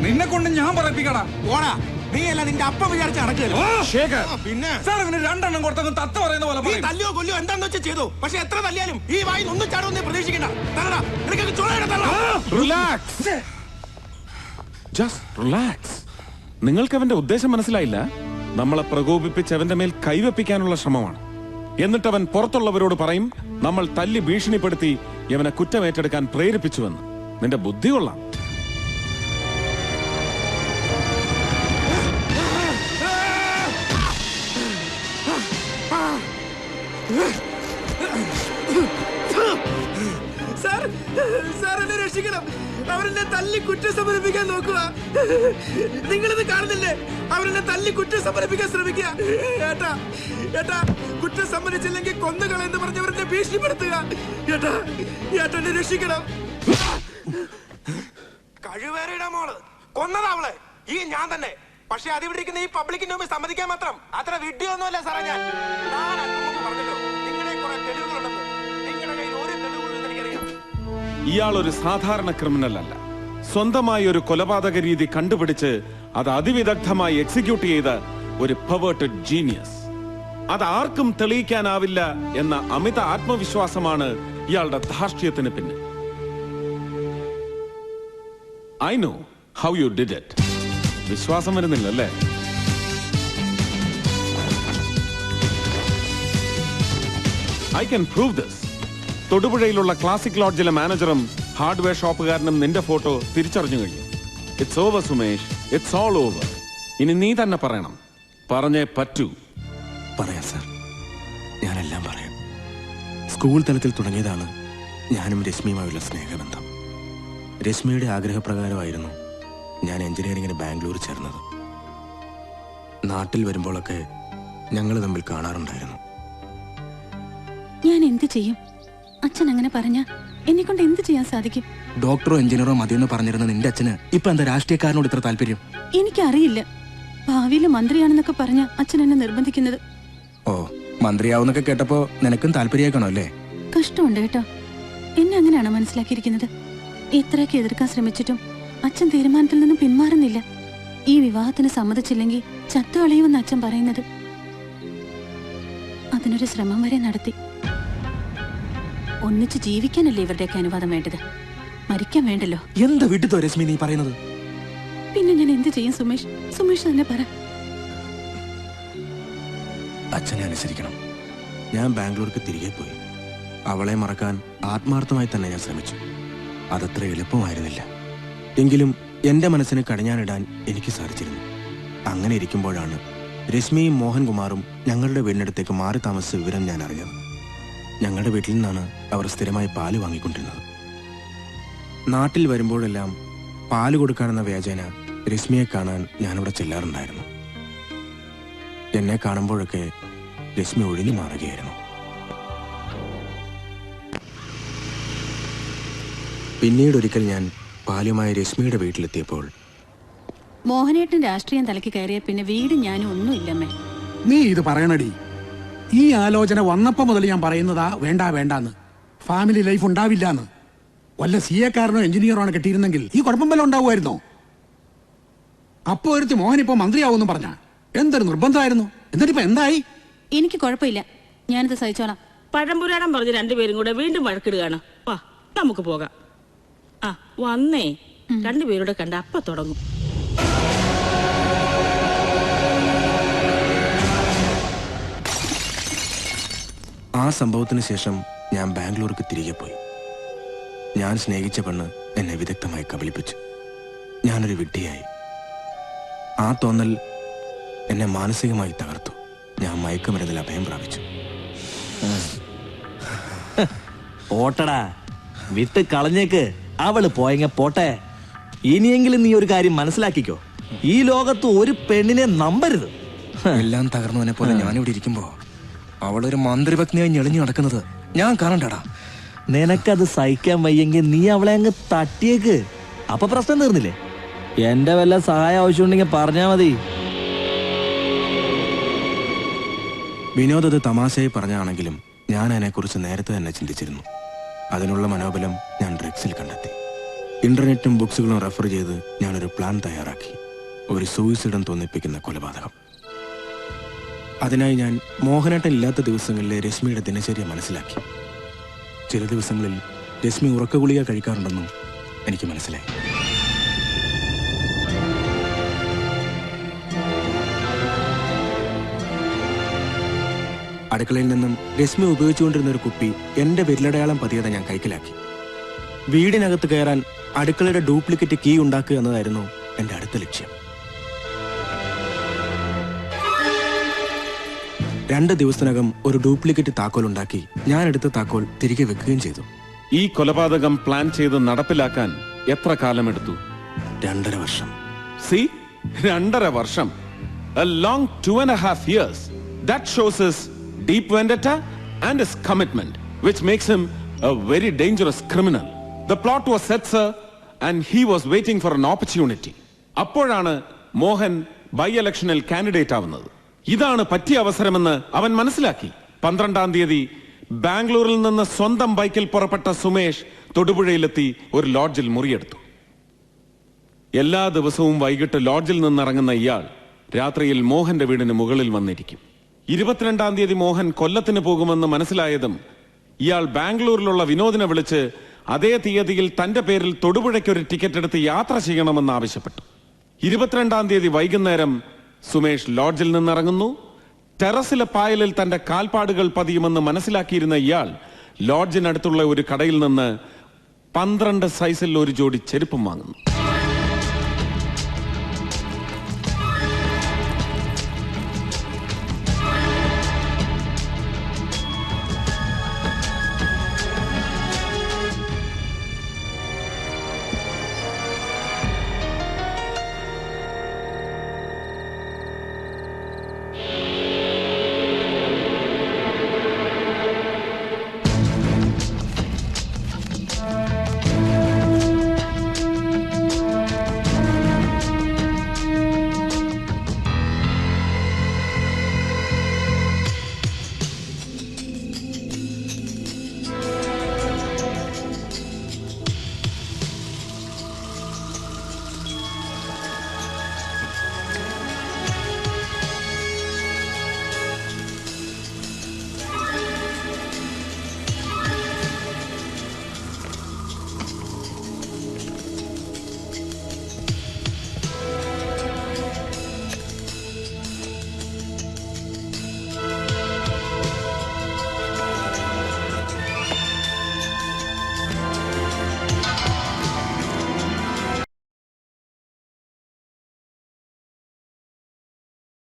നിന്നെ കൊണ്ട് ഞാൻ പറയിപ്പിക്കടാ. ഓടാ, നീ അല്ല നിന്റെ അപ്പം വിചാരിച്ച് നടക്കുകയല്ലോ. പിന്നെ സാർ ഇവന് 2 എണ്ണം കൊടുത്തങ്ങ് തത്ത പറയുന്ന പോലെ നീ തല്ലിയോ കൊല്ലിയോ എന്താന്ന് വെച്ചാൽ ചെയ്തു. പക്ഷെ എത്ര തല്ലിയാലും ഈ വായി ഒന്നും ചാടുമെന്ന് പ്രതീക്ഷിക്കണ്ട. തരടാ, നിനക്ക് ചുളയുടെ തരടാ. Relax, just relax. നിങ്ങൾക്ക് അവന്റെ ഉദ്ദേശം മനസ്സിലായില്ല. നമ്മളെ പ്രകോപിപ്പിച്ച് അവന്റെ മേൽ കൈവെപ്പിക്കാനുള്ള ശ്രമമാണ്. എന്നിട്ട് അവൻ പുറത്തുള്ളവരോട് പറയും നമ്മൾ തല്ലി ഭീഷണിപ്പെടുത്തി ഇവനെ കുറ്റമേറ്റെടുക്കാൻ പ്രേരിപ്പിച്ചുവെന്ന്. നിന്റെ ബുദ്ധി കൊള്ളാം. സാർ എന്നെ രക്ഷിക്കണം. അവരെന്നെ തല്ലി കുറ്റം സമർപ്പിക്കാൻ നോക്കുക. നിങ്ങളിത് കാണുന്നില്ലേ? അവരെന്നെ തല്ലി കുറ്റം സമർപ്പിക്കാൻ ശ്രമിക്കുക. ഏട്ടാ ഏട്ടാ, കുറ്റം സമ്മതിച്ചില്ലെങ്കിൽ കൊന്നുകളെന്ന് പറഞ്ഞവരെന്നെ ഭീഷണിപ്പെടുത്തുക. ഏട്ടാ ഏട്ടാ, എന്നെ രക്ഷിക്കണം. കഴിവേറിയുടെ മോള് കൊന്നതാവളെ ഈ ഞാൻ തന്നെ. പക്ഷെ അതിവിടെ ഇരിക്കുന്ന ഈ പബ്ലിക്കിന്റെ മുമ്പ് സമ്മതിക്കാൻ മാത്രം അത്ര വിഡ്ഢിയൊന്നുമല്ല സാറേ. ഞാൻ പറഞ്ഞല്ലോ നിങ്ങളുടെ കുറെ തെളിവുകളുണ്ടെന്ന്. നിങ്ങളുടെ കയ്യിൽ ഒരു തെളിവുകളെന്ന് എനിക്കറിയാം. ഇയാൾ ഒരു സാധാരണ ക്രിമിനൽ അല്ല. സ്വന്തമായി ഒരു കൊലപാതക രീതി കണ്ടുപിടിച്ച് അത് അതിവിദഗ്ധമായി എക്സിക്യൂട്ട് ചെയ്ത ഒരു പെർവേർട്ടഡ് ജീനിയസ്. അത് ആർക്കും തെളിയിക്കാനാവില്ല എന്ന അമിത ആത്മവിശ്വാസമാണ് ഇയാളുടെ ധാർഷ്ട്യത്തിന് പിന്നിൽ. I know how you did it. വിശ്വാസം വരുന്നില്ല അല്ലേ? I can prove this. തൊടുപുഴയിലുള്ള ക്ലാസിക് ലോഡ്ജിലെ മാനേജറും ഹാർഡ്വെയർ ഷോപ്പുകാരനും നിന്റെ ഫോട്ടോ തിരിച്ചറിഞ്ഞു കഴിഞ്ഞു. It's over Sumesh, it's all over. ഇനി നീ തന്നെ പറയണം. പറഞ്ഞേ പറ്റൂ. പറയാം സാർ, ഞാനെല്ലാം പറയാം. സ്കൂൾ തലത്തിൽ തുടങ്ങിയതാണ് ഞാനും രശ്മിയുമായുള്ള സ്നേഹബന്ധം. രശ്മിയുടെ ആഗ്രഹപ്രകാരമായിരുന്നു ഞാൻ എഞ്ചിനീയറിംഗിന് ബാംഗ്ലൂർ ചേർന്നത്. നാട്ടിൽ വരുമ്പോഴൊക്കെ ഞങ്ങൾ തമ്മിൽ കാണാറുണ്ടായിരുന്നു. ഞാൻ എന്ത് ചെയ്യും? അച്ഛൻ അങ്ങനെ പറഞ്ഞ എന്നെ കൊണ്ട് എന്ത് ചെയ്യാൻ സാധിക്കും? ഡോക്ടറോ എഞ്ചിനീയറോ മതിയെന്ന് പറഞ്ഞിരുന്ന നിന്റെ അച്ഛന് ഇപ്പൊ എന്താ രാഷ്ട്രീയക്കാരനോട് ഇത്ര താല്പര്യം? എനിക്കറിയില്ല. ഭാവിയില് മന്ത്രിയാണെന്നൊക്കെ പറഞ്ഞ അച്ഛൻ എന്നെ നിർബന്ധിക്കുന്നത്. ഓ, മന്ത്രിയാവുന്നൊക്കെ കേട്ടപ്പോ നിനക്കും താല്പര്യമാക്കണോ അല്ലേ? കഷ്ടമുണ്ട് കേട്ടോ. എന്നെ അങ്ങനെയാണോ മനസ്സിലാക്കിയിരിക്കുന്നത്? എത്രയൊക്കെ എതിർക്കാൻ ശ്രമിച്ചിട്ടും അച്ഛൻ തീരുമാനത്തിൽ നിന്നും പിന്മാറുന്നില്ല. ഈ വിവാഹത്തിന് സമ്മതിച്ചില്ലെങ്കിൽ ചത്തുകളയുമെന്ന് അച്ഛൻ പറയുന്നത്. അതിനൊരു ശ്രമം വരെ നടത്തി. ഒന്നിച്ച് ജീവിക്കാനല്ലേ ഇവരുടെയൊക്കെ അനുവാദം വേണ്ടത്? മരിക്കാൻ വേണ്ടല്ലോ. എന്താ വിട്ടുതോ രശ്മി നീ പറയുന്നത്? പിന്നെ ഞാൻ എന്ത് ചെയ്യും സുമേഷ്? സുമേഷ് തന്നെ പറ. അച്ഛനെ അനുസരിക്കണം. ഞാൻ ബാംഗ്ലൂർക്ക് തിരികെ പോയി. അവളെ മറക്കാൻ ആത്മാർത്ഥമായി തന്നെ ഞാൻ ശ്രമിച്ചു. അതത്ര എളുപ്പമായിരുന്നില്ല. എങ്കിലും എന്റെ മനസ്സിന് കടിഞ്ഞാനിടാൻ എനിക്ക് സാധിച്ചിരുന്നു. അങ്ങനെ ഇരിക്കുമ്പോഴാണ് രശ്മിയും മോഹൻകുമാറും ഞങ്ങളുടെ വീടിനടുത്തേക്ക് മാറി താമസിച്ച വിവരം ഞാൻ അറിഞ്ഞത്. ഞങ്ങളുടെ വീട്ടിൽ നിന്നാണ് അവർ സ്ഥിരമായി പാല് വാങ്ങിക്കൊണ്ടിരുന്നത്. നാട്ടിൽ വരുമ്പോഴെല്ലാം പാല് കൊടുക്കാനെന്ന വ്യാജേന രശ്മിയെ കാണാൻ ഞാനിവിടെ ചെല്ലാറുണ്ടായിരുന്നു. എന്നെ കാണുമ്പോഴൊക്കെ രശ്മി ഒഴിഞ്ഞു മാറുകയായിരുന്നു. പിന്നീട് ഒരിക്കൽ ഞാൻ പാലുമായി രശ്മിയുടെ വീട്ടിലെത്തിയപ്പോൾ മോഹനേട്ടൻ രാഷ്ട്രീയം തലയ്ക്ക് കയറിയ പിന്നെ വീട് ഞാനും ഒന്നുമില്ലമ്മേ. നീ ഇത് പറയണടി. ഈ ആലോചന വന്നപ്പോ മുതൽ ഞാൻ പറയുന്നതാ വേണ്ട വേണ്ടാന്ന്. ഫാമിലി ലൈഫ് ഉണ്ടാവില്ലാന്ന്. വല്ല CA-കാരനോ എഞ്ചിനീയറോ ആണ് കെട്ടിയിരുന്നെങ്കിൽ ഈ കുഴപ്പം വല്ല ഉണ്ടാവുമായിരുന്നോ? അപ്പോ ഒരുത്തി മോഹനിപ്പോ മന്ത്രിയാവൂന്ന് പറഞ്ഞ എന്തൊരു നിർബന്ധമായിരുന്നു. എന്നിട്ടിപ്പോ എന്തായി? എനിക്ക് കുഴപ്പമില്ല, ഞാനിത് സഹിച്ചോളാം. പഴംപുരാണം പറഞ്ഞ് രണ്ടുപേരും കൂടെ വീണ്ടും വഴക്കിടുകയാണ്. വാ നമുക്ക് പോകാം. ആ വന്നേ, രണ്ടുപേരുടെ കണ്ട അപ്പ തുടങ്ങും. ആ സംഭവത്തിന് ശേഷം ഞാൻ ബാംഗ്ലൂർക്ക് തിരികെ പോയി. ഞാൻ സ്നേഹിച്ച പെണ്ണ് എന്നെ വിദഗ്ധമായി കബളിപ്പിച്ചു. ഞാനൊരു വിഡ്ഢിയായി. ആ തോന്നൽ എന്നെ മാനസികമായി തകർത്തു. ഞാൻ മയക്കുമരുന്നിൽ അഭയം പ്രാപിച്ചു. പോട്ടടാ, വിട്ട് കളഞ്ഞേക്ക്. അവള് പോയെങ്ക പോട്ടെ. ഇനിയെങ്കിലും നീ ഒരു കാര്യം മനസ്സിലാക്കിക്കോ, ഈ ലോകത്ത് ഒരു പെണ്ണിനെ നമ്പരുത്. എല്ലാം തകർന്നവനെ പോലെ ഞാനിവിടെ ഇരിക്കുമ്പോ അവളൊരു മന്ത്രിപത്നിയായി ഞെളിഞ്ഞു നടക്കുന്നത് ഞാൻ കാണണ്ടടാ. നിനക്കത് സഹിക്കാൻ വയ്യെങ്കിൽ നീ അവളെ അങ്ങ് തട്ടിയേക്ക്. അപ്പൊ പ്രശ്നം തീർന്നില്ലേ? എന്റെ വല്ല സഹായം ആവശ്യമുണ്ടെങ്കിൽ പറഞ്ഞാ മതി. വിനോദ് അത് തമാശയായി പറഞ്ഞാണെങ്കിലും ഞാൻ അതിനെക്കുറിച്ച് നേരത്തെ തന്നെ ചിന്തിച്ചിരുന്നു. അതിനുള്ള മനോബലം ഞാൻ ഡ്രഗ്സിൽ കണ്ടെത്തി. ഇന്റർനെറ്റും ബുക്സുകളും റെഫർ ചെയ്ത് ഞാനൊരു പ്ലാൻ തയ്യാറാക്കി. ഒരു സൂയിസൈഡം തോന്നിപ്പിക്കുന്ന കൊലപാതകം. അതിനായി ഞാൻ മോഹനേട്ടൻ ഇല്ലാത്ത ദിവസങ്ങളിലെ രശ്മിയുടെ ദിനചര്യ മനസ്സിലാക്കി. ചില ദിവസങ്ങളിൽ രശ്മി ഉറക്ക ഗുളിക കഴിക്കാറുണ്ടെന്നും എനിക്ക് മനസ്സിലായി. അടുക്കളയിൽ നിന്നും രശ്മി ഉപയോഗിച്ചുകൊണ്ടിരുന്ന ഒരു കുപ്പി എന്റെ വിരലടയാളം പതിയത ഞാൻ കൈക്കലാക്കി. വീടിനകത്ത് കയറാൻ അടുക്കളയുടെ ഡ്യൂപ്ലിക്കേറ്റ് കീ ഉണ്ടാക്കുക എന്നതായിരുന്നു എന്റെ അടുത്ത ലക്ഷ്യം. 2 ദിവസത്തിനകം ഒരു ഡ്യൂപ്ലിക്കേറ്റ് താക്കോൽ ഉണ്ടാക്കി ഞാൻ എടുത്ത താക്കോൽ തിരികെ വെക്കുകയും ചെയ്തു. ഈ കൊലപാതകം പ്ലാൻ ചെയ്ത് നടപ്പിലാക്കാൻ എത്ര കാലമെടുത്തു? 2.5 വർഷം. സി, 2.5 വർഷം. A long 2.5 years. That shows his deep vendetta and his commitment, which makes him a very dangerous criminal. The plot was set, sir, and he was waiting for an opportunity. അപ്പോഴാണ് Mohan by ഇലക്ഷനിൽ candidate ആവുന്നത്. ഇതാണ് പറ്റിയ അവസരമെന്ന് അവൻ മനസ്സിലാക്കി. 12-ാം തീയതി ബാംഗ്ലൂരിൽ നിന്ന് സ്വന്തം ബൈക്കിൽ പുറപ്പെട്ട സുമേഷ് തൊടുപുഴയിലെത്തി ഒരു ലോഡ്ജിൽ മുറിയെടുത്തു. എല്ലാ ദിവസവും വൈകിട്ട് ലോഡ്ജിൽ നിന്നിറങ്ങുന്ന ഇയാൾ രാത്രിയിൽ മോഹന്റെ വീടിന് മുകളിൽ വന്നിരിക്കും. 22-ാം തീയതി മോഹൻ കൊല്ലത്തിന് പോകുമെന്ന് മനസ്സിലായതും ഇയാൾ ബാംഗ്ലൂരിലുള്ള വിനോദിനെ വിളിച്ച് അതേ തീയതിയിൽ തന്റെ പേരിൽ തൊടുപുഴയ്ക്ക് ഒരു ടിക്കറ്റ് എടുത്ത് യാത്ര ചെയ്യണമെന്ന് ആവശ്യപ്പെട്ടു. 22-ാം തീയതി വൈകുന്നേരം സുമേഷ് ലോഡ്ജിൽ നിന്നിറങ്ങുന്നു. ടെറസിലെ പായലിൽ തന്റെ കാൽപ്പാടുകൾ പതിയുമെന്ന് മനസ്സിലാക്കിയിരുന്ന ഇയാൾ ലോഡ്ജിനടുത്തുള്ള ഒരു കടയിൽ നിന്ന് 12 സൈസിൽ ഒരു ജോഡി ചെരുപ്പും വാങ്ങുന്നു.